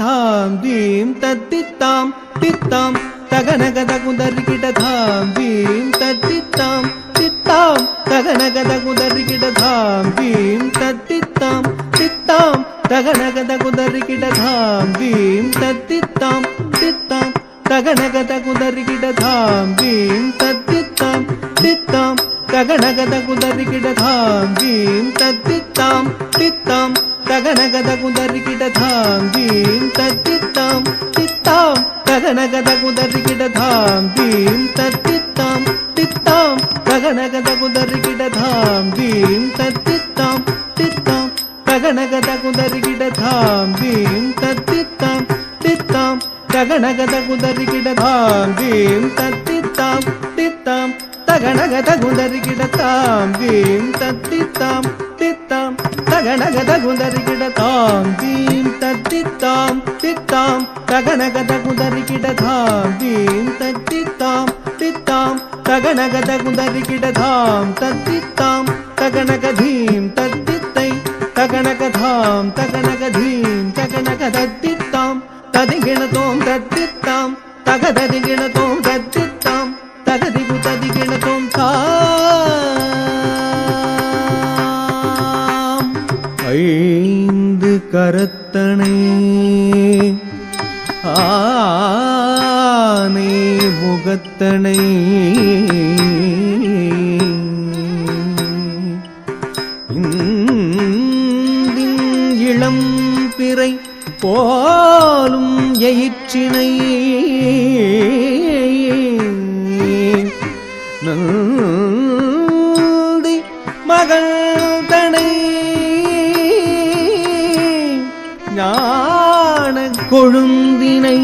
தாம் தீம் தத்தித்தாம் தித்தாம் தகனகத குதறிகிட தாம் தீம் தத்தித்தாம் தித்தாம் தகனகத குதறிகிட தாம் தீம் தத்தித்தாம் தித்தாம் தகனகத குதறிகிட தாம் தீம் தத்தித்தாம் தித்தாம் தகனகத குதறிகிட தாம் தீம் தத்தித்தாம் தித்தாம் தகனகத குதறிகிட தாம் தீம் தத்தித்தாம் தித்தாம் தகனகத குதறிகிட தாம் தீம் தத்தித்தாம் தித்தாம் தகனகத குதறிகிட தாம் தீம் தத்தித்தாம் தித்தாம் தகனகத குதறிகிட தாம் தீம் தத்தித்தாம் தித்தாம் தகனகத குதறிகிட தாம் தீம் தத்தித்தாம் தித்தாம் தகனகத குதறிகிட தாம் தீம் தத்தித்தாம் தித்தாம் தகனகத குதறிகிட தாம் தீம் தத்தித்தாம் தித்தாம் தகனகத குதறிகிட தாம் தீம் தத்தித்தாம் தித்தாம் தகனகத குதறிகிட தாம் தீம் தத்தித்தாம் தித்தாம் தகனகத குதறிகிட தாம் தத்தித்தாம் தகனகதீம் தத்தித்தை தகனகதாம் தகனகதீம் தகனகதத்தித்தாம் ததிகிணதோம் தத்தித்தாம் தகததிகிணதோம் தத்தித்தாம் தகதிகு ததிகிணதோம் தாம் ஐந்து கரத்தனை ஆனை முகத்தனை இளம் பிறை போலும் எயிற்றினை நந்தி மகள் தனை ஞான கொழுந்தினை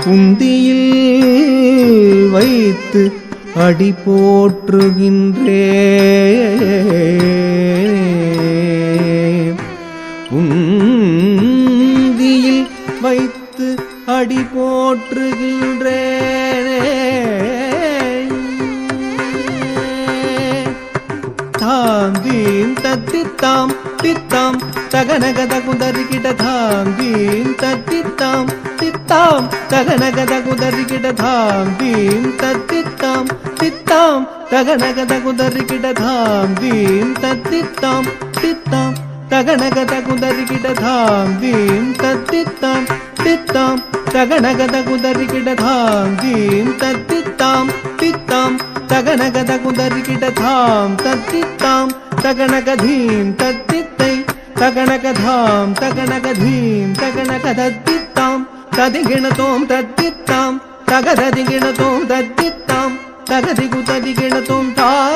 குந்தியில் வைத்து அடி போற்றுகின்றே குந்தியில் வைத்து அடி போற்றுகின்றேனே தாம் தீம் தத்தித்தாம் தித்தாம் தகனகத குதறிகிட தாம் தீம் தத்தித்தாம் தித்தாம் தகனகத குதறிகிட தாம் தீம் தத்தித்தாம் தித்தாம் தகனகத குதறிகிட தாம் தீம் தத்தித்தாம் தித்தாம் தகனகத குதறிகிட தாம் தீம் தத்தித்தாம் தித்தாம் தகனகத குதறிகிட தாம் தீம் தத்தித்தாம் தித்தாம் தகனகத குதறிகிட தாம் தத்தித்தாம் தகனகதீம் தத்தித்தை தகனகதாம் தகனகதீம் தகனகதத்தித்தாம் ததிகிணதோம் தத்தித்தாம் தகததிகிணதோம் தத்தித்தாம் தகதிகு ததிகிணதோம் தாம்